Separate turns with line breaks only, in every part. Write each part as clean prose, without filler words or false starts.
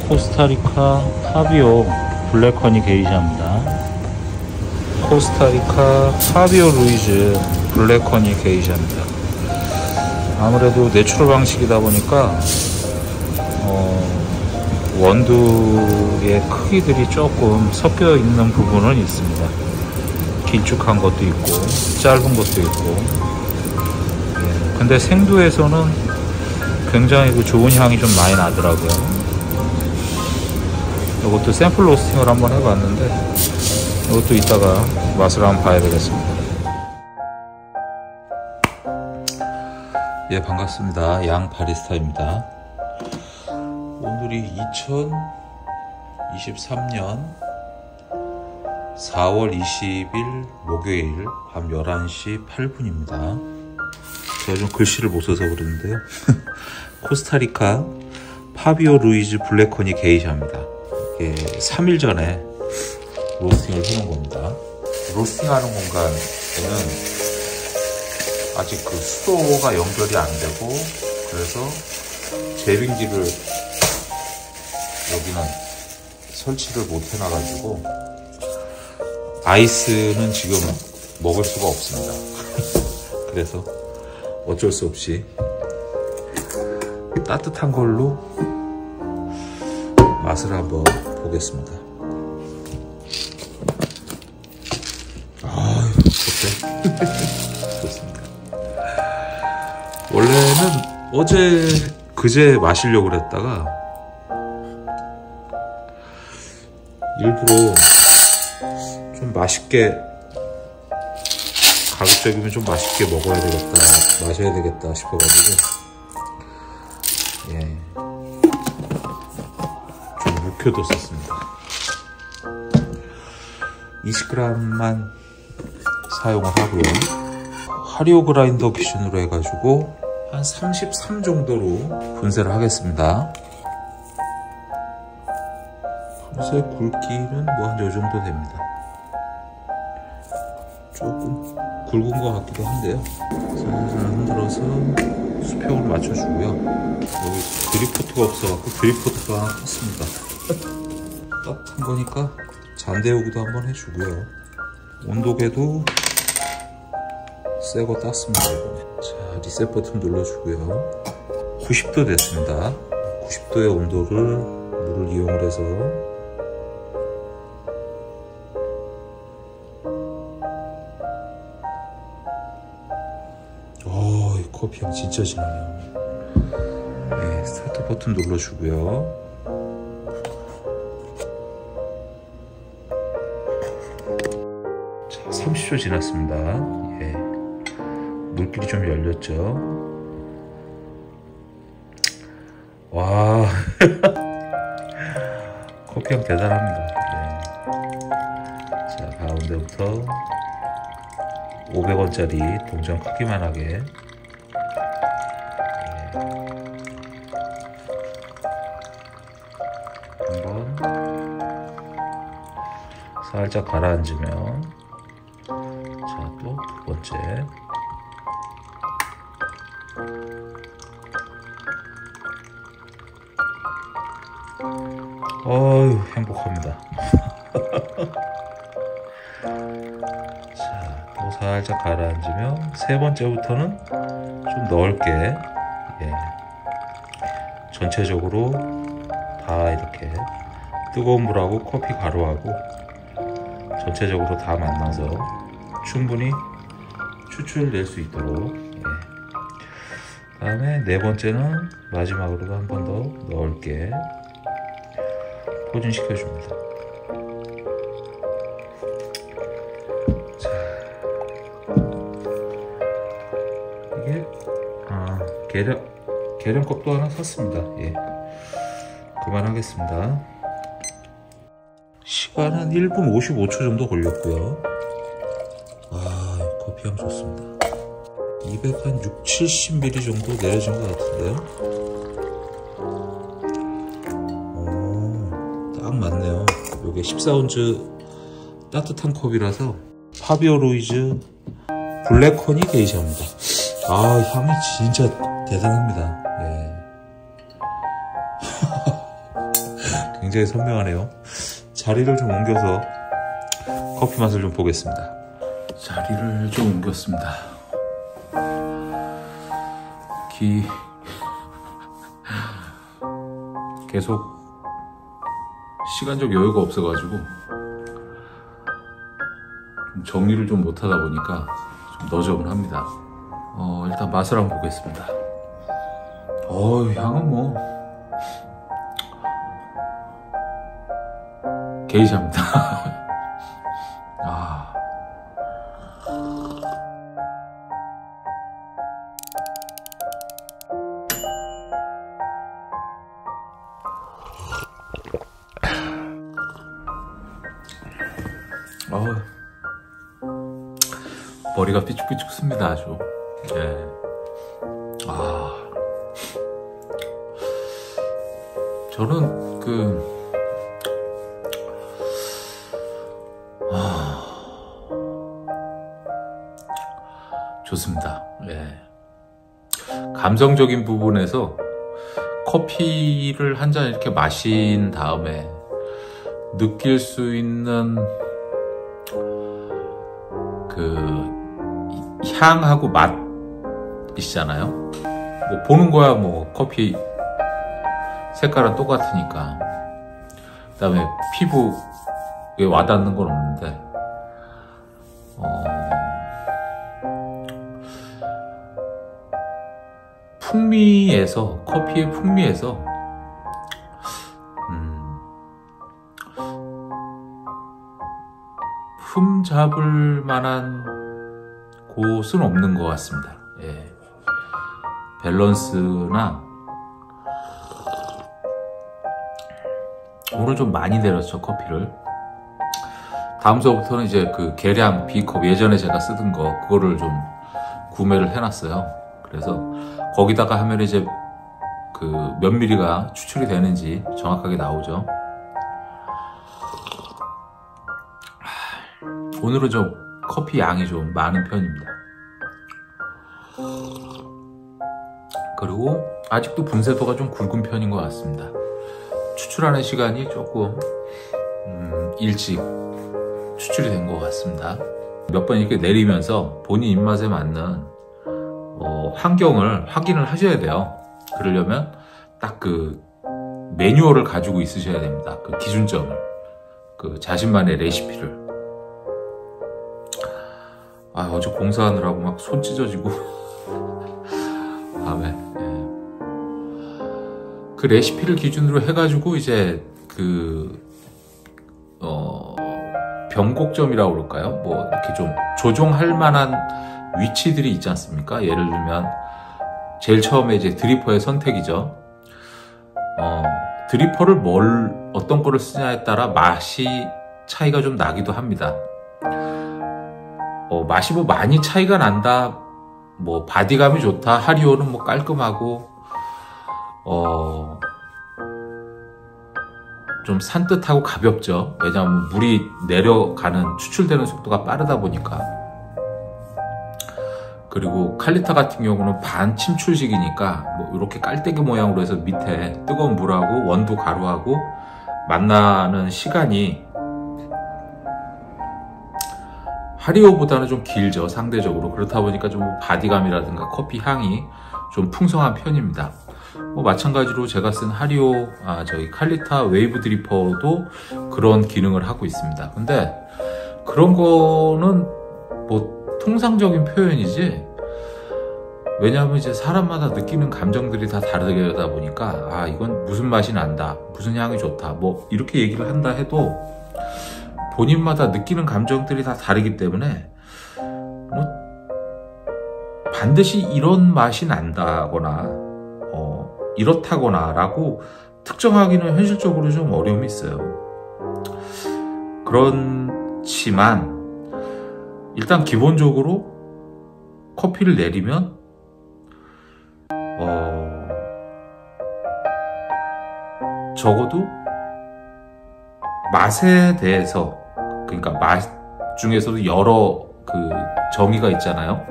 코스타리카 파비오 블랙허니 게이샤입니다. 코스타리카 파비오 루이즈 블랙허니 게이샤입니다. 아무래도 내추럴 방식이다 보니까 원두의 크기들이 조금 섞여 있는 부분은 있습니다. 길쭉한 것도 있고 짧은 것도 있고. 근데 생두에서는 굉장히 좋은 향이 좀 많이 나더라고요. 이것도 샘플 로스팅을 한번 해봤는데 이것도 이따가 맛을 한번 봐야 되겠습니다. 예, 반갑습니다. 양 바리스타입니다. 오늘이 2023년 4월 20일 목요일 밤 11시 8분입니다. 제가 좀 글씨를 못 써서 그러는데요. 코스타리카 파비오 루이즈 블랙허니 게이샤입니다. 이게 3일 전에 로스팅을 해놓은 겁니다. 로스팅하는 공간에는 아직 그 수도가 연결이 안 되고, 그래서 제빙기를 여기는 설치를 못 해놔가지고 아이스는 지금 먹을 수가 없습니다. 그래서 어쩔 수 없이 따뜻한 걸로 맛을 한번 보겠습니다. 아유, 좋대. 좋습니다. 원래는 그제 마시려고 그랬다가 일부러 좀 맛있게, 가급적이면 좀 맛있게 먹어야 되겠다, 마셔야 되겠다 싶어가지고 좀 묵혀뒀었습니다. 20g만 사용을 하고요. 화리오 그라인더 기준으로 해가지고 한 33 정도로 분쇄를 하겠습니다. 분쇄 굵기는 뭐 한 요 정도 됩니다. 조금 굵은 것 같기도 한데요. 살살 흔들어서 수평을 맞춰주고요. 여기 드립포트가 없어갖고 드립포트가 하나 컸습니다. 따뜻한 거니까 잔데우기도 한번 해주고요. 온도계도 새거 땄습니다. 자, 리셋 버튼 눌러주고요. 90도 됐습니다. 90도의 온도를 물을 이용을 해서 커피향 진짜 진하네요. 네, 스타트 버튼 눌러주고요. 자, 30초 지났습니다. 예, 물길이 좀 열렸죠. 와, 커피향 대단합니다. 네. 자, 가운데부터 500원짜리 동전 크기만 하게 한번 살짝 가라앉으면, 자, 또 두 번째, 어휴, 행복합니다. 자, 또 살짝 가라앉으면 세 번째부터는 좀 넓게, 전체적으로 다 이렇게 뜨거운 물하고 커피 가루하고 전체적으로 다 만나서 충분히 추출낼 수 있도록. 그 다음에 네 번째는 마지막으로도 한 번 더 넓게 포진시켜 줍니다. 자, 이게 계량컵도 하나 샀습니다. 그만하겠습니다. 시간은 1분 55초 정도 걸렸고요. 커피향 좋습니다. 260ml 정도 내려진 것 같은데요. 딱 맞네요. 요게 14온즈 따뜻한 컵이라서 파비오 루이즈 블랙허니 게이샤입니다. 향이 진짜 대단합니다. 굉장히 선명하네요. 자리를 좀 옮겨서 커피 맛을 좀 보겠습니다. 자리를 좀 옮겼습니다. 계속 시간적 여유가 없어가지고 좀 정리를 좀 못하다 보니까 좀 너저분합니다. 일단 맛을 한번 보겠습니다. 향은 뭐 게이샤입니다. 머리가 삐죽삐죽 씁니다, 아주. 예. 저는 좋습니다. 예. 감성적인 부분에서 커피를 한 잔 이렇게 마신 다음에 느낄 수 있는 향하고 맛이잖아요. 뭐 보는 거야 뭐 커피 색깔은 똑같으니까. 그 다음에 피부에 와닿는 건 없는데 풍미에서, 커피의 풍미에서 흠 잡을 만한 곳은 없는 것 같습니다. 예. 밸런스나 오늘 좀 많이 내렸죠, 커피를. 다음 주부터는 이제 그 계량 B컵, 예전에 제가 쓰던 거 그거를 좀 구매를 해놨어요. 그래서 거기다가 하면 이제 그 몇 미리가 추출이 되는지 정확하게 나오죠. 오늘은 좀 커피 양이 좀 많은 편입니다. 그리고 아직도 분쇄도가 좀 굵은 편인 것 같습니다. 추출하는 시간이 조금 일찍 추출이 된 것 같습니다. 몇 번 이렇게 내리면서 본인 입맛에 맞는 환경을 확인을 하셔야 돼요. 그러려면 딱 그 매뉴얼을 가지고 있으셔야 됩니다. 그 기준점을, 그 자신만의 레시피를. 어제 공사하느라고 막 손 찢어지고 밤에 그 레시피를 기준으로 해가지고 이제 변곡점이라고 그럴까요? 뭐 이렇게 좀 조정할 만한 위치들이 있지 않습니까? 예를 들면 제일 처음에 이제 드리퍼의 선택이죠. 드리퍼를 어떤 거를 쓰냐에 따라 맛이 차이가 좀 나기도 합니다. 맛이 뭐 많이 차이가 난다, 뭐 바디감이 좋다, 하리오는 뭐 깔끔하고 좀 산뜻하고 가볍죠. 왜냐하면 물이 내려가는, 추출되는 속도가 빠르다 보니까. 그리고 칼리타 같은 경우는 반 침출식이니까 뭐 이렇게 깔때기 모양으로 해서 밑에 뜨거운 물하고 원두 가루하고 만나는 시간이 하리오보다는 좀 길죠, 상대적으로. 그렇다 보니까 좀 바디감이라든가 커피 향이 좀 풍성한 편입니다. 마찬가지로 제가 쓴 하리오, 저희 칼리타 웨이브 드리퍼도 그런 기능을 하고 있습니다. 근데 그런 거는 뭐 통상적인 표현이지, 왜냐하면 이제 사람마다 느끼는 감정들이 다 다르다 보니까 이건 무슨 맛이 난다, 무슨 향이 좋다, 뭐 이렇게 얘기를 한다 해도 본인마다 느끼는 감정들이 다 다르기 때문에 뭐 반드시 이런 맛이 난다거나 이렇다거나 라고 특정하기는 현실적으로 좀 어려움이 있어요. 그렇지만 일단 기본적으로 커피를 내리면 적어도 맛에 대해서, 그러니까 맛 중에서도 여러 정의가 있잖아요.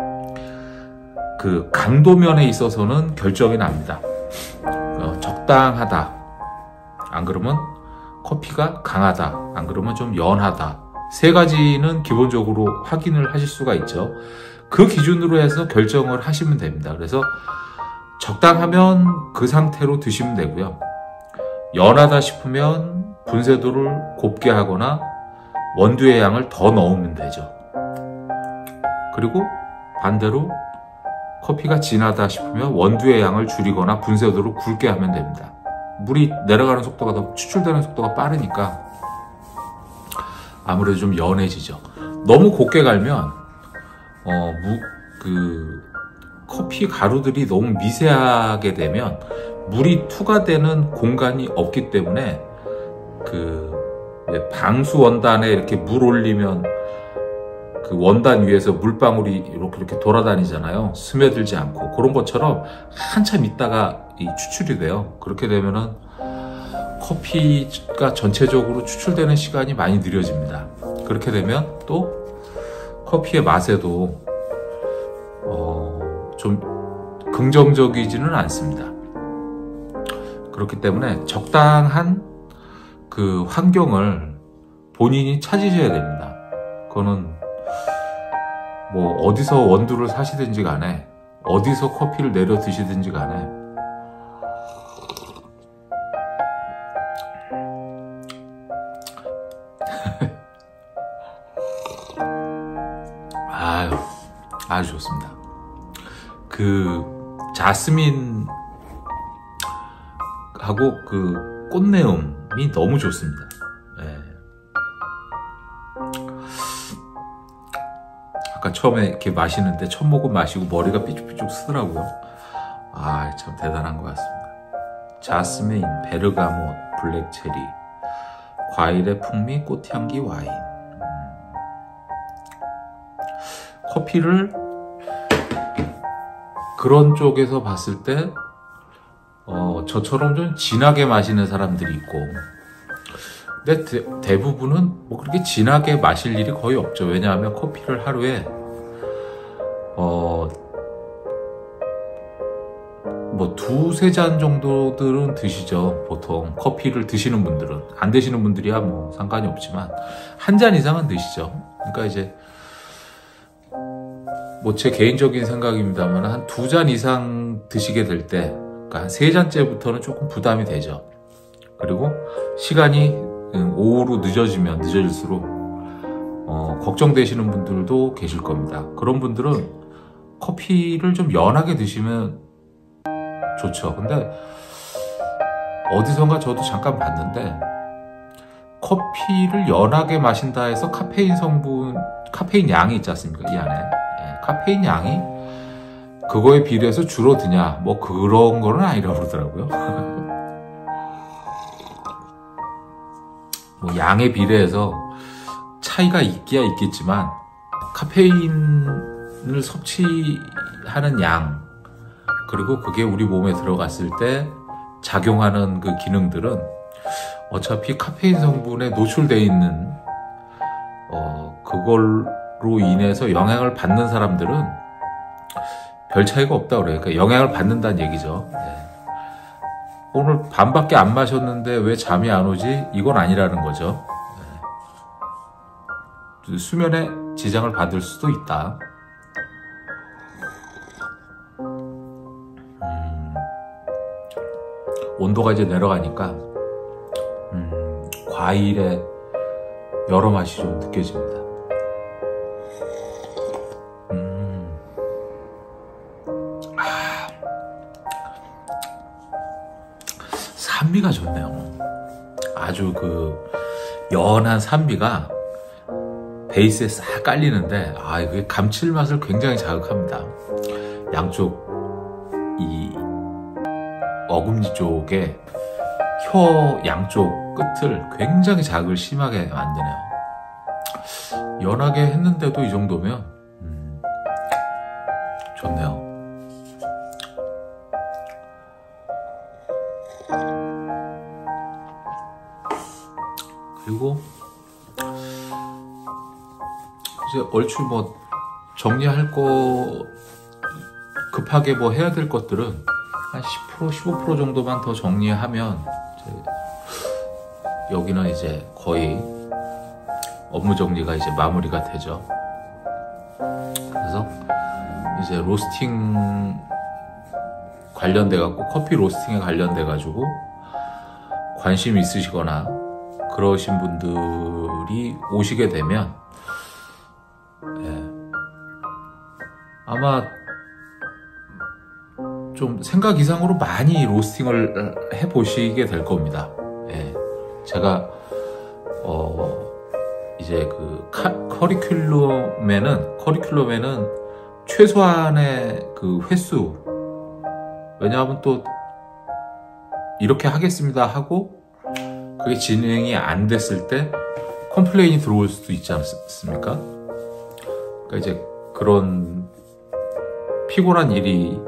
그 강도면에 있어서는 결정이 납니다. 적당하다, 안 그러면 커피가 강하다, 안 그러면 좀 연하다. 세 가지는 기본적으로 확인을 하실 수가 있죠. 그 기준으로 해서 결정을 하시면 됩니다. 그래서 적당하면 그 상태로 드시면 되고요. 연하다 싶으면 분쇄도를 곱게 하거나 원두의 양을 더 넣으면 되죠. 그리고 반대로 커피가 진하다 싶으면 원두의 양을 줄이거나 분쇄도를 굵게 하면 됩니다. 물이 내려가는 속도가 더 추출되는 속도가 빠르니까 아무래도 좀 연해지죠. 너무 곱게 갈면 커피 가루들이 너무 미세하게 되면 물이 투과되는 공간이 없기 때문에 방수 원단에 이렇게 물 올리면 그 원단 위에서 물방울이 이렇게 돌아다니잖아요. 스며들지 않고. 그런 것처럼 한참 있다가 추출이 돼요. 그렇게 되면은 커피가 전체적으로 추출되는 시간이 많이 느려집니다. 그렇게 되면 또 커피의 맛에도 좀 긍정적이지는 않습니다. 그렇기 때문에 적당한 그 환경을 본인이 찾으셔야 됩니다. 그거는 뭐 어디서 원두를 사시든지 간에 어디서 커피를 내려 드시든지 간에 아주 좋습니다. 그 자스민하고 그 꽃내음이 너무 좋습니다. 아까 처음에 이렇게 마시는데 첫 모금 마시고 머리가 삐죽삐죽 쓰더라고요. 참 대단한 것 같습니다. 자스민, 베르가못, 블랙체리, 과일의 풍미, 꽃향기, 와인. 커피를 그런 쪽에서 봤을 때 저처럼 좀 진하게 마시는 사람들이 있고, 근데 대부분은 뭐 그렇게 진하게 마실 일이 거의 없죠. 왜냐하면 커피를 하루에 뭐 두세 잔 정도들은 드시죠. 보통 커피를 드시는 분들은. 안 드시는 분들이야 뭐 상관이 없지만 한 잔 이상은 드시죠. 그러니까 이제 뭐 제 개인적인 생각입니다만 한 두 잔 이상 드시게 될 때, 그러니까 한 세 잔째부터는 조금 부담이 되죠. 그리고 시간이 오후로 늦어지면 늦어질수록 걱정되시는 분들도 계실 겁니다. 그런 분들은 커피를 좀 연하게 드시면 좋죠. 근데 어디선가 저도 잠깐 봤는데 커피를 연하게 마신다 해서 카페인 양이 있지 않습니까? 이 안에 카페인 양이 그거에 비례해서 줄어드냐, 뭐 그런 거는 아니라고 그러더라고요. 뭐 양에 비례해서 차이가 있기야 있겠지만 카페인을 섭취하는 양, 그리고 그게 우리 몸에 들어갔을 때 작용하는 그 기능들은 어차피 카페인 성분에 노출되어 있는 그걸로 인해서 영향을 받는 사람들은 별 차이가 없다 그래요. 그러니까 영향을 받는다는 얘기죠. 오늘 반밖에 안 마셨는데 왜 잠이 안 오지? 이건 아니라는 거죠. 수면에 지장을 받을 수도 있다. 온도가 이제 내려가니까 과일의 여러 맛이 좀 느껴집니다. 산미가 좋네요. 아주 그 연한 산미가 베이스에 싹 깔리는데 이게 감칠맛을 굉장히 자극합니다. 양쪽 이 어금니 쪽에 혀 양쪽 끝을 굉장히 자극을 심하게 만드네요. 연하게 했는데도 이 정도면 좋네요. 그리고 이제 얼추 뭐 정리할 거, 급하게 뭐 해야 될 것들은 한 10%, 15% 정도만 더 정리하면 여기는 이제 거의 업무 정리가 이제 마무리가 되죠. 그래서 이제 로스팅 관련돼 갖고 커피 로스팅에 관련돼 가지고 관심 있으시거나 그러신 분들이 오시게 되면 아마 좀 생각 이상으로 많이 로스팅을 해 보시게 될 겁니다. 제가 이제 그 커리큘럼에는 최소한의 그 횟수, 왜냐하면 또 이렇게 하겠습니다 하고 그게 진행이 안 됐을 때 컴플레인이 들어올 수도 있지 않습니까? 그러니까 이제 그런 피곤한 일이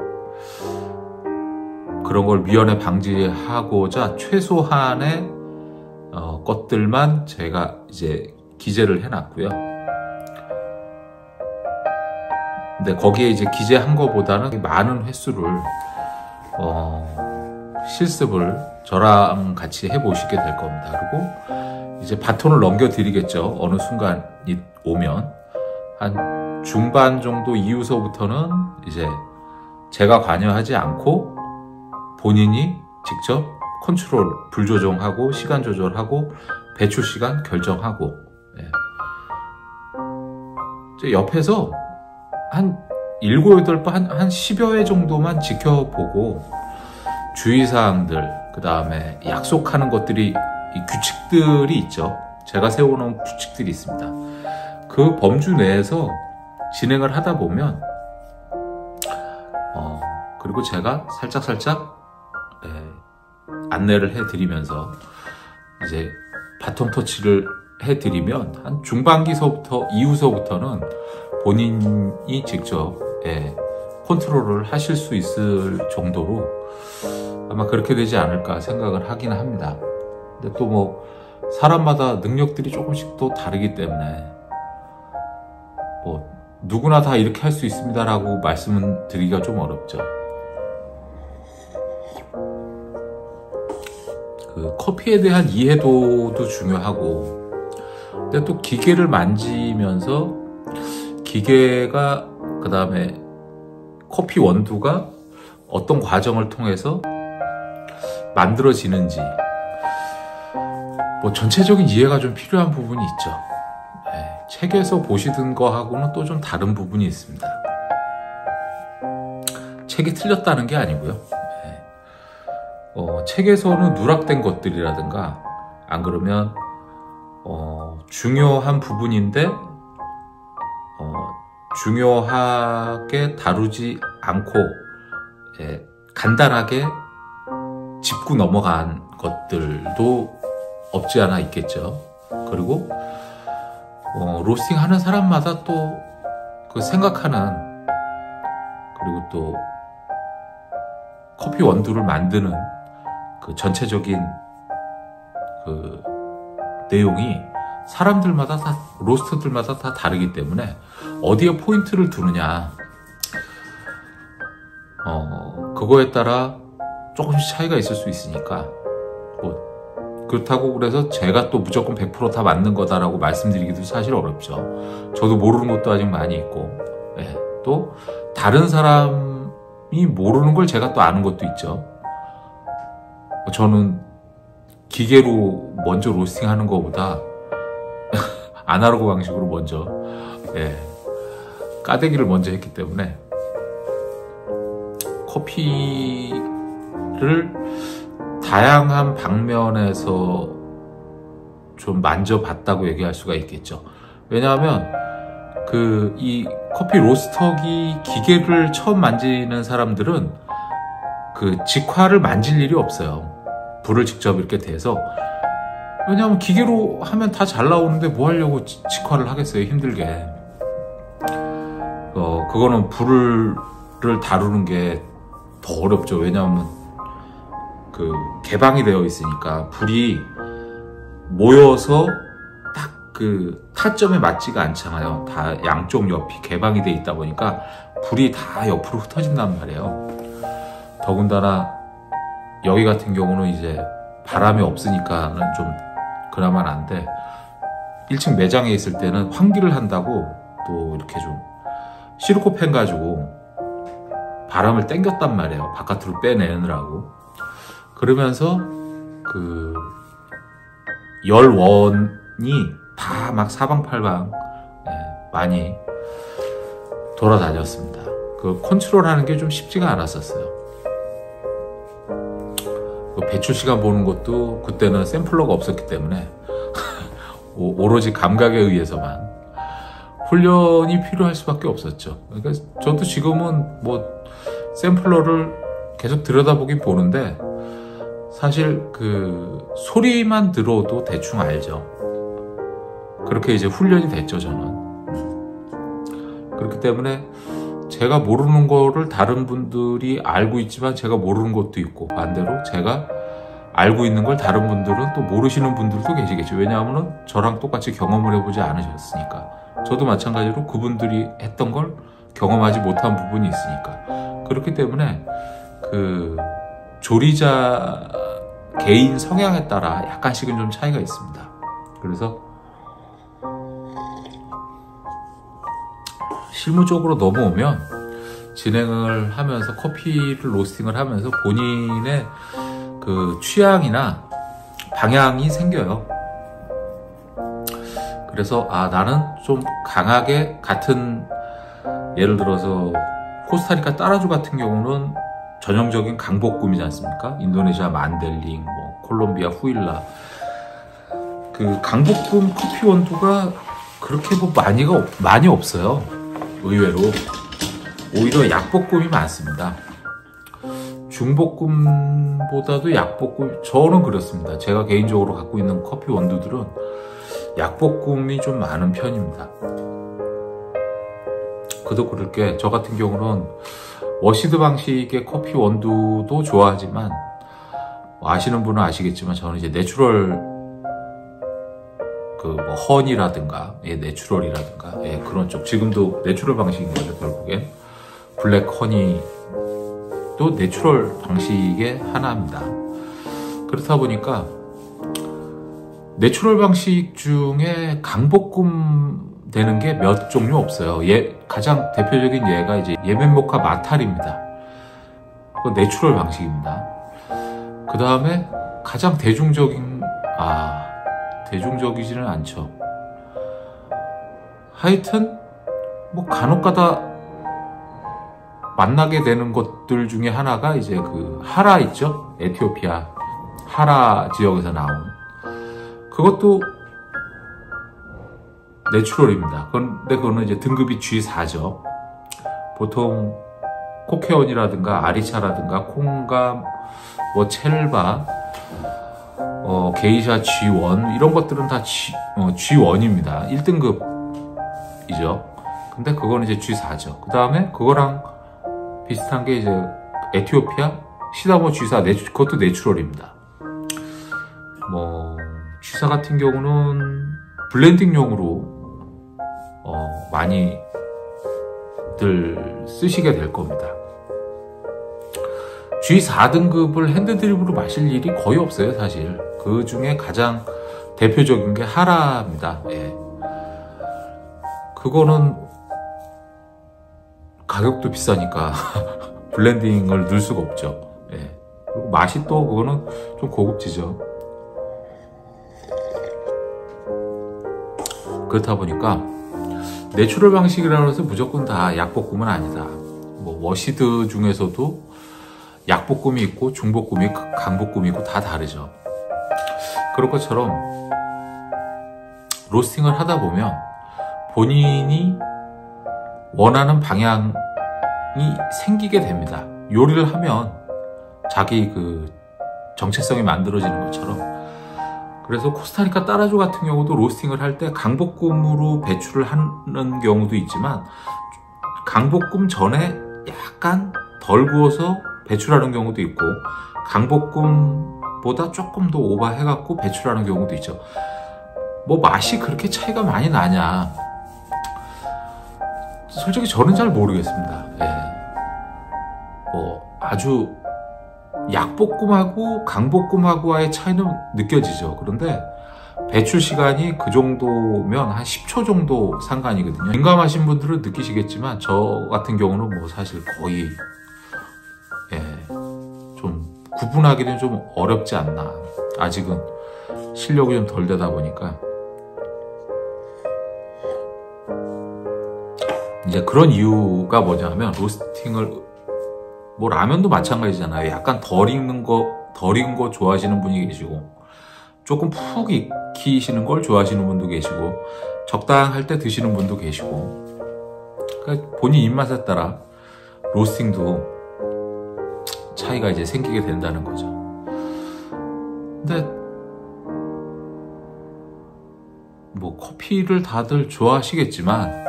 그런 걸 미연에 방지하고자 최소한의 것들만 제가 이제 기재를 해놨고요. 근데 거기에 이제 기재한 거보다는 많은 횟수를 실습을 저랑 같이 해보시게 될 겁니다. 그리고 이제 바톤을 넘겨드리겠죠. 어느 순간이 오면 한 중반 정도 이후서부터는 이제 제가 관여하지 않고 본인이 직접 컨트롤, 불 조정하고 시간 조절하고 배출 시간 결정하고 이제 옆에서 한 7, 8번, 한 10여 회 정도만 지켜보고 주의사항들, 그 다음에 약속하는 것들이, 이 규칙들이 있죠. 제가 세워놓은 규칙들이 있습니다. 그 범주 내에서 진행을 하다 보면 그리고 제가 살짝살짝 안내를 해드리면서 이제 바톤 터치를 해드리면 한 중반기서부터 이후서부터는 본인이 직접 컨트롤을 하실 수 있을 정도로 아마 그렇게 되지 않을까 생각을 하긴 합니다. 근데 또 뭐 사람마다 능력들이 조금씩 또 다르기 때문에 뭐 누구나 다 이렇게 할 수 있습니다 라고 말씀은 드리기가 좀 어렵죠. 그 커피에 대한 이해도도 중요하고, 근데 또 기계를 만지면서 기계가 그 다음에 커피 원두가 어떤 과정을 통해서 만들어지는지 뭐 전체적인 이해가 좀 필요한 부분이 있죠. 책에서 보시던 거하고는 또 좀 다른 부분이 있습니다. 책이 틀렸다는 게 아니고요. 책에서는 누락된 것들이라든가 안 그러면 중요한 부분인데 중요하게 다루지 않고 간단하게 짚고 넘어간 것들도 없지 않아 있겠죠. 그리고 로스팅 하는 사람마다 또 그 생각하는, 그리고 또 커피 원두를 만드는 그 전체적인 그 내용이 사람들마다 다, 로스터들마다 다 다르기 때문에 어디에 포인트를 두느냐, 그거에 따라 조금씩 차이가 있을 수 있으니까, 뭐 그렇다고 그래서 제가 또 무조건 100% 다 맞는 거다라고 말씀드리기도 사실 어렵죠. 저도 모르는 것도 아직 많이 있고, 또 다른 사람이 모르는 걸 제가 또 아는 것도 있죠. 저는 기계로 먼저 로스팅 하는 것보다 아날로그 방식으로 먼저 까대기를 먼저 했기 때문에 커피를 다양한 방면에서 좀 만져봤다고 얘기할 수가 있겠죠. 왜냐하면 이 커피 로스터기 기계를 처음 만지는 사람들은 그 직화를 만질 일이 없어요. 불을 직접 이렇게 대서. 왜냐하면 기계로 하면 다 잘 나오는데 뭐 하려고 직화를 하겠어요, 힘들게. 그거는 불을 다루는 게 더 어렵죠. 왜냐하면 그 개방이 되어 있으니까 불이 모여서 딱 그 타점에 맞지가 않잖아요. 다 양쪽 옆이 개방이 되어 있다 보니까 불이 다 옆으로 흩어진단 말이에요. 더군다나 여기 같은 경우는 이제 바람이 없으니까는 좀 그나마 난데 1층 매장에 있을 때는 환기를 한다고 또 이렇게 좀 시르코펜 가지고 바람을 땡겼단 말이에요. 바깥으로 빼내느라고. 그러면서 그 열원이 다 막 사방팔방 많이 돌아다녔습니다. 그 컨트롤하는 게 좀 쉽지가 않았었어요. 그 배출 시간 보는 것도 그때는 샘플러가 없었기 때문에 오로지 감각에 의해서만 훈련이 필요할 수밖에 없었죠. 그러니까 저도 지금은 뭐 샘플러를 계속 들여다보긴 보는데 사실 그 소리만 들어도 대충 알죠. 그렇게 이제 훈련이 됐죠, 저는. 그렇기 때문에 제가 모르는 거를 다른 분들이 알고 있지만 제가 모르는 것도 있고, 반대로 제가 알고 있는 걸 다른 분들은 또 모르시는 분들도 계시겠죠. 왜냐하면 저랑 똑같이 경험을 해보지 않으셨으니까. 저도 마찬가지로 그분들이 했던 걸 경험하지 못한 부분이 있으니까. 그렇기 때문에 그 조리자 개인 성향에 따라 약간씩은 좀 차이가 있습니다. 그래서 실무적으로 넘어오면 진행을 하면서 커피를 로스팅을 하면서 본인의 그 취향이나 방향이 생겨요. 그래서 나는 좀 강하게 같은, 예를 들어서 코스타리카 따라주 같은 경우는 전형적인 강볶음이지 않습니까? 인도네시아 만델링, 뭐 콜롬비아 후일라. 그 강볶음 커피 원두가 그렇게 뭐 많이 없어요. 의외로 오히려 약볶음이 많습니다. 중볶음보다도 약볶음, 저는 그렇습니다. 제가 개인적으로 갖고 있는 커피 원두들은 약볶음이 좀 많은 편입니다. 그도 그럴 게, 저 같은 경우는 워시드 방식의 커피 원두도 좋아하지만, 아시는 분은 아시겠지만 저는 이제 내추럴 그 뭐 허니라든가 내추럴이라든가 그런 쪽, 지금도 내추럴 방식인 거죠. 결국엔 블랙 허니도 내추럴 방식의 하나입니다. 그렇다 보니까 내추럴 방식 중에 강볶음 되는 게 몇 종류 없어요. 가장 대표적인 예가 이제 예멘모카 마탈입니다. 그건 내추럴 방식입니다. 그 다음에 가장 대중적이지는 않죠. 하여튼 뭐 간혹가다 만나게 되는 것들 중에 하나가 이제 그 하라 있죠. 에티오피아 하라 지역에서 나온, 그것도 내추럴입니다. 근데 그거는 이제 등급이 G4죠. 보통 코케온이라든가 아리차라든가 콩감, 뭐 첼바, 게이샤 G1 이런 것들은 다 G1입니다. 1등급이죠. 근데 그거는 이제 G4죠. 그 다음에 그거랑 비슷한 게 이제 에티오피아 시다모 G4, 그것도 내추럴입니다. 뭐 G4 같은 경우는 블렌딩용으로 많이들 쓰시게 될 겁니다. G4등급을 핸드드립으로 마실 일이 거의 없어요, 사실. 그 중에 가장 대표적인 게 하라입니다. 그거는 가격도 비싸니까 블렌딩을 넣을 수가 없죠. 그리고 맛이 또 그거는 좀 고급지죠. 그렇다 보니까 내추럴 방식이라고 해서 무조건 다 약볶음은 아니다. 뭐 워시드 중에서도 약볶음이 있고 중볶음이 있고 강볶음이 있고 다 다르죠. 그럴 것처럼 로스팅을 하다 보면 본인이 원하는 방향이 생기게 됩니다. 요리를 하면 자기 그 정체성이 만들어지는 것처럼. 그래서 코스타리카 따라주 같은 경우도 로스팅을 할 때 강볶음으로 배출을 하는 경우도 있지만, 강볶음 전에 약간 덜 구워서 배출하는 경우도 있고, 강볶음보다 조금 더 오버해갖고 배출하는 경우도 있죠. 뭐 맛이 그렇게 차이가 많이 나냐, 솔직히 저는 잘 모르겠습니다. 뭐 아주 약볶음하고 강볶음하고의 차이는 느껴지죠. 그런데 배출 시간이 그 정도면 한 10초 정도 상관이거든요. 민감하신 분들은 느끼시겠지만 저 같은 경우는 뭐 사실 거의 좀 구분하기는 좀 어렵지 않나. 아직은 실력이 좀 덜 되다 보니까. 이제 그런 이유가 뭐냐면 로스팅을 뭐 라면도 마찬가지잖아요. 약간 덜 익은 거 좋아하시는 분이 계시고 조금 푹 익히시는 걸 좋아하시는 분도 계시고 적당할 때 드시는 분도 계시고 그러니까 본인 입맛에 따라 로스팅도 차이가 이제 생기게 된다는 거죠. 근데 뭐 커피를 다들 좋아하시겠지만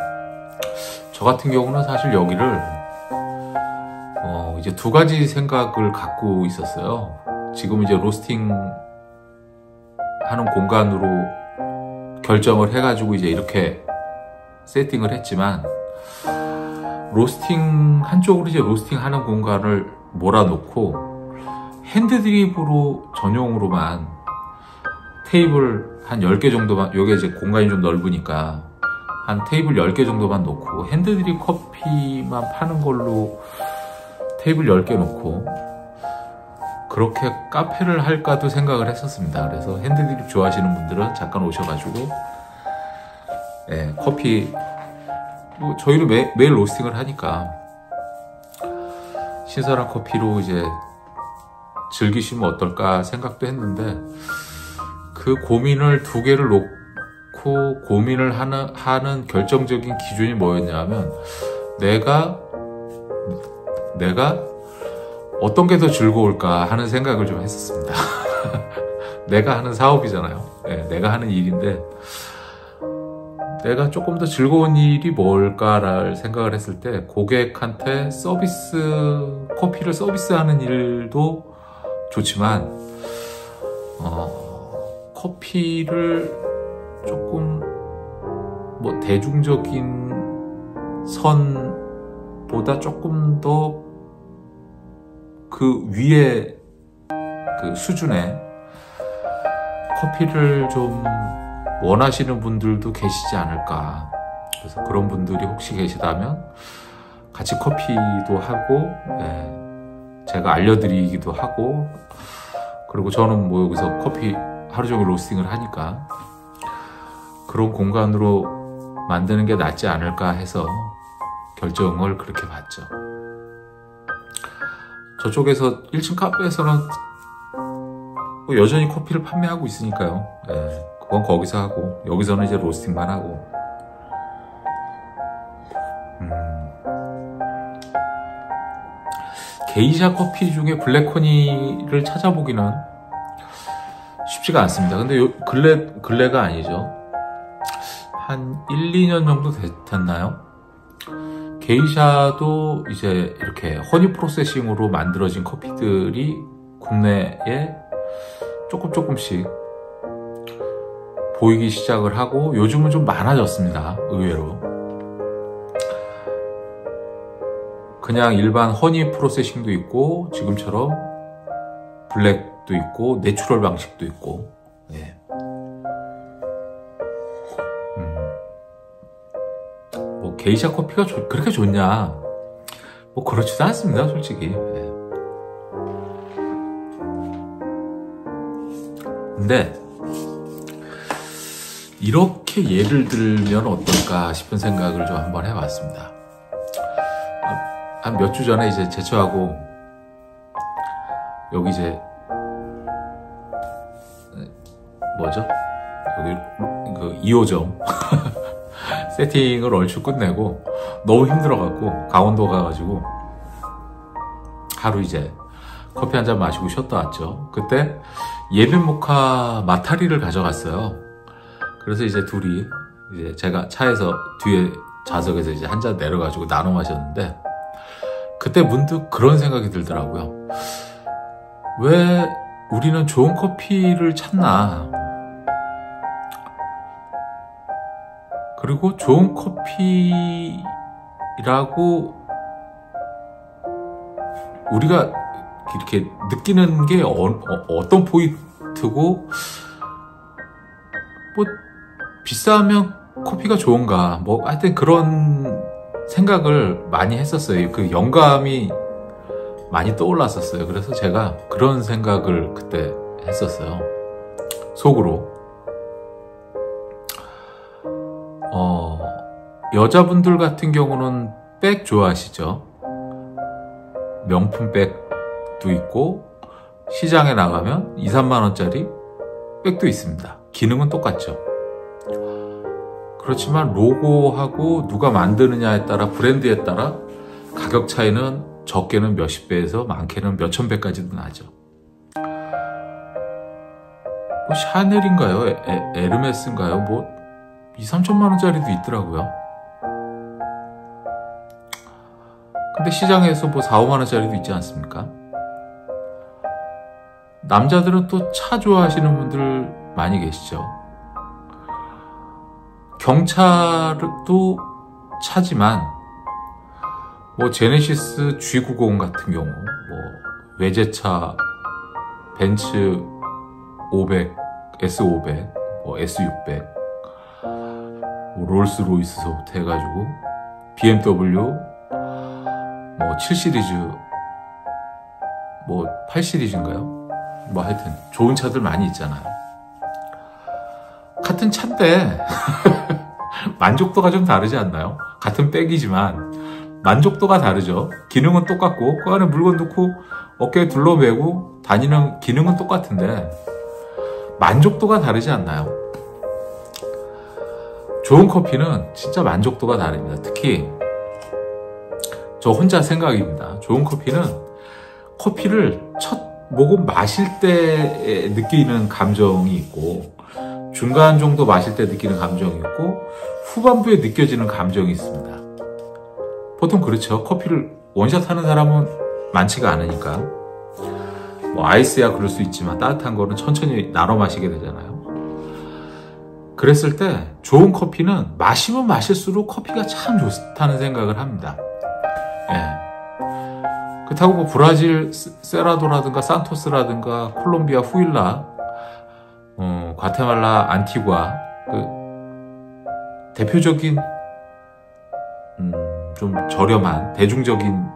저 같은 경우는 사실 여기를 이제 두 가지 생각을 갖고 있었어요. 지금 이제 로스팅 하는 공간으로 결정을 해가지고 이제 이렇게 세팅을 했지만 로스팅 한쪽으로 이제 로스팅 하는 공간을 몰아놓고 핸드드립으로 전용으로만 테이블 한 10개 정도만, 요게 이제 공간이 좀 넓으니까 한 테이블 10개 정도만 놓고 핸드드립 커피만 파는 걸로 테이블 10개 놓고 그렇게 카페를 할까도 생각을 했었습니다. 그래서 핸드드립 좋아하시는 분들은 잠깐 오셔가지고 커피 뭐 저희도 매일 로스팅을 하니까 신선한 커피로 이제 즐기시면 어떨까 생각도 했는데 그 고민을 두 개를 놓고 고민을 하는 결정적인 기준이 뭐였냐면 내가 어떤 게 더 즐거울까 하는 생각을 좀 했었습니다. 내가 하는 사업이잖아요. 내가 하는 일인데 내가 조금 더 즐거운 일이 뭘까를 생각을 했을 때 고객한테 커피를 서비스하는 일도 좋지만 커피를 조금 뭐 대중적인 선보다 조금 더 그 위에 그 수준의 커피를 좀 원하시는 분들도 계시지 않을까. 그래서 그런 분들이 혹시 계시다면 같이 커피도 하고 제가 알려드리기도 하고 그리고 저는 뭐 여기서 커피 하루 종일 로스팅을 하니까 그런 공간으로 만드는 게 낫지 않을까 해서 결정을 그렇게 봤죠. 저쪽에서 1층 카페에서는 뭐 여전히 커피를 판매하고 있으니까요. 그건 거기서 하고 여기서는 이제 로스팅만 하고 게이샤 커피 중에 블랙허니를 찾아보기는 쉽지가 않습니다. 근데 근래가 아니죠. 한 1, 2년 정도 됐나요? 게이샤도 이제 이렇게 허니 프로세싱으로 만들어진 커피들이 국내에 조금씩 보이기 시작을 하고 요즘은 좀 많아졌습니다. 의외로 그냥 일반 허니 프로세싱도 있고 지금처럼 블랙도 있고 내추럴 방식도 있고 뭐 게이샤 커피가 그렇게 좋냐 뭐 그렇지도 않습니다. 솔직히 근데 이렇게 예를 들면 어떨까 싶은 생각을 좀 한번 해봤습니다. 한 몇 주 전에 이제 제초하고 여기 이제 뭐죠? 여기 그 2호점 세팅을 얼추 끝내고 너무 힘들어갖고 강원도 가가지고 하루 이제 커피 한 잔 마시고 쉬었다 왔죠. 그때 예빈 모카 마타리를 가져갔어요. 그래서 이제 둘이 이제 제가 차에서 뒤에 좌석에서 이제 한 잔 내려가지고 나눠 마셨는데 그때 문득 그런 생각이 들더라고요. 왜 우리는 좋은 커피를 찾나? 그리고 좋은 커피라고 우리가 이렇게 느끼는 게 어떤 포인트고 뭐 비싸면 커피가 좋은가, 뭐 하여튼 그런 생각을 많이 했었어요. 그 영감이 많이 떠올랐었어요. 그래서 제가 그런 생각을 그때 했었어요. 속으로. 여자분들 같은 경우는 백 좋아하시죠? 명품 백도 있고, 시장에 나가면 2, 3만원짜리 백도 있습니다. 기능은 똑같죠. 그렇지만 로고하고 누가 만드느냐에 따라, 브랜드에 따라 가격 차이는 적게는 몇십 배에서 많게는 몇천 배까지도 나죠. 뭐 샤넬인가요? 에르메스인가요? 뭐 2, 3천만 원짜리도 있더라고요. 근데 시장에서 뭐 4, 5만 원짜리도 있지 않습니까? 남자들은 또 차 좋아하시는 분들 많이 계시죠. 경차도 차지만 뭐 제네시스 G90 같은 경우, 뭐 외제차 벤츠 500, S500, 뭐 S600, 뭐 롤스로이스부터 해가지고 BMW 뭐 7시리즈, 뭐 8시리즈인가요? 뭐 하여튼 좋은 차들 많이 있잖아요. 같은 차인데 만족도가 좀 다르지 않나요? 같은 백이지만 만족도가 다르죠. 기능은 똑같고 그 안에 물건 넣고 어깨에 둘러매고 다니는 기능은 똑같은데 만족도가 다르지 않나요? 좋은 커피는 진짜 만족도가 다릅니다. 특히 저 혼자 생각입니다. 좋은 커피는 커피를 첫 모금 마실 때 느끼는 감정이 있고, 중간 정도 마실 때 느끼는 감정이 있고, 후반부에 느껴지는 감정이 있습니다. 보통 그렇죠. 커피를 원샷 하는 사람은 많지가 않으니까. 뭐 아이스야 그럴 수 있지만 따뜻한 거는 천천히 나눠 마시게 되잖아요. 그랬을 때 좋은 커피는 마시면 마실수록 커피가 참 좋다는 생각을 합니다. 예. 그렇다고 뭐 브라질 세라도라든가 산토스라든가 콜롬비아 후일라, 과테말라 안티과, 그 대표적인 좀 저렴한 대중적인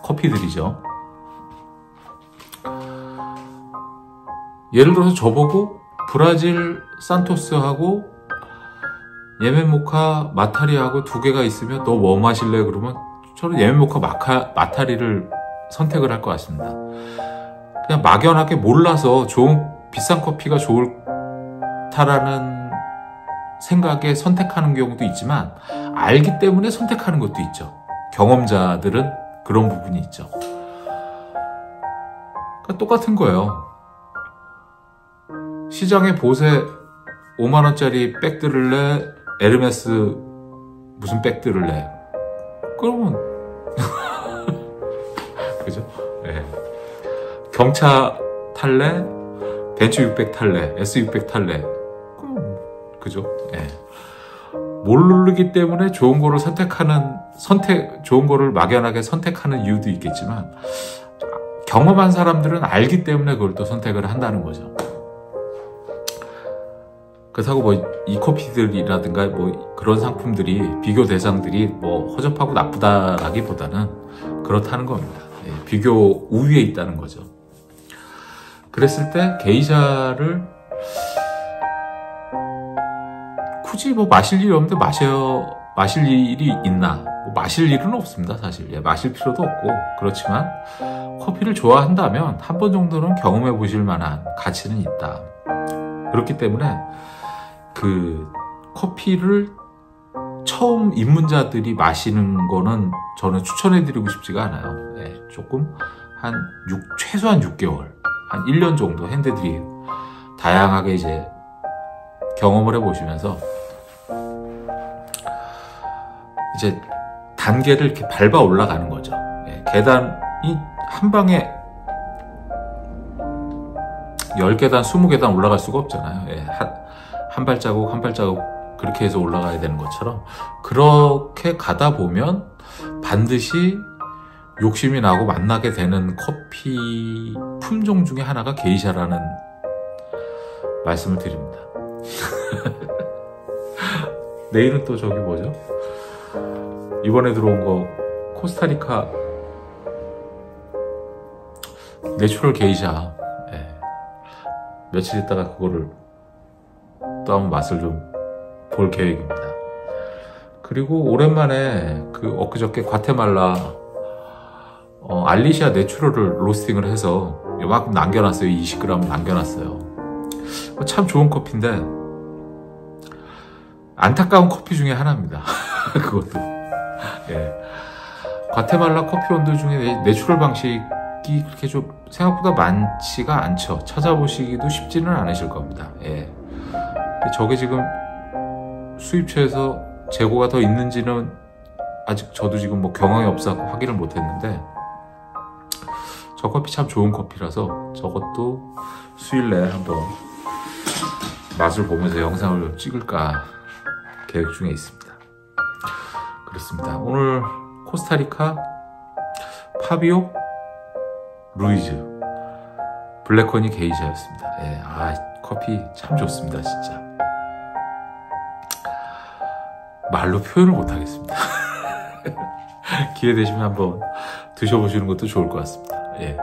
커피들이죠. 예를 들어서 저보고 브라질 산토스하고 예멘모카 마타리하고 두 개가 있으면 너 뭐 마실래? 그러면 저는 예멘모카 마타리를 선택을 할 것 같습니다. 그냥 막연하게 몰라서 좋은 비싼 커피가 좋다라는 생각에 선택하는 경우도 있지만 알기 때문에 선택하는 것도 있죠. 경험자들은 그런 부분이 있죠. 그러니까 똑같은 거예요. 시장에 보세 5만원짜리 백 들을래? 에르메스 무슨 백 들을래? 그러면 그죠? 네. 경차 탈래? 벤츠 600 탈래? S600 탈래? 그죠? 네. 모르기 때문에 좋은 거를 좋은 거를 막연하게 선택하는 이유도 있겠지만, 경험한 사람들은 알기 때문에 그걸 또 선택을 한다는 거죠. 그렇다고 뭐 이 커피들이라든가 뭐 그런 상품들이, 비교 대상들이 뭐 허접하고 나쁘다라기보다는 그렇다는 겁니다. 예, 비교 우위에 있다는 거죠. 그랬을 때 게이샤를 굳이 뭐 마실 일이 없는데 마실 일이 있나? 뭐 마실 일은 없습니다, 사실. 예, 마실 필요도 없고. 그렇지만 커피를 좋아한다면 한 번 정도는 경험해 보실 만한 가치는 있다. 그렇기 때문에 그 커피를 처음 입문자들이 마시는 거는 저는 추천해드리고 싶지가 않아요. 예, 조금 최소한 6개월, 한 1년 정도 핸드드립 다양하게 이제 경험을 해보시면서 이제 단계를 이렇게 밟아 올라가는 거죠. 예, 계단이 한 방에 10계단, 20계단 올라갈 수가 없잖아요. 예, 한 발자국 한 발자국 그렇게 해서 올라가야 되는 것처럼, 그렇게 가다 보면 반드시 욕심이 나고 만나게 되는 커피 품종 중에 하나가 게이샤라는 말씀을 드립니다. 내일은 또 저기 뭐죠? 이번에 들어온 거 코스타리카 내추럴 게이샤. 예. 며칠 있다가 그거를 또 한번 맛을 좀 볼 계획입니다. 그리고 오랜만에 그 엊그저께 과테말라 알리시아 내추럴을 로스팅을 해서 요만큼 남겨놨어요. 20g 남겨놨어요. 참 좋은 커피인데 안타까운 커피 중에 하나입니다. 그것도. 예. 과테말라 커피 원두 중에 내추럴 방식이 그렇게 좀 생각보다 많지가 않죠. 찾아보시기도 쉽지는 않으실 겁니다. 예. 저게 지금 수입처에서 재고가 더 있는지는 아직 저도 지금 뭐 경험이 없어서 확인을 못했는데 저 커피 참 좋은 커피라서 저것도 수요일 내에 한번 맛을 보면서 영상을 찍을까 계획 중에 있습니다. 그렇습니다. 오늘 코스타리카 파비오 루이즈 블랙허니 게이샤였습니다. 예, 커피 참 좋습니다. 진짜 말로 표현을 못하겠습니다. 기회 되시면 한번 드셔보시는 것도 좋을 것 같습니다. 예,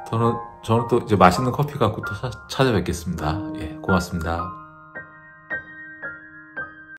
저는 또 이제 맛있는 커피 갖고 또 찾아뵙겠습니다. 예, 고맙습니다.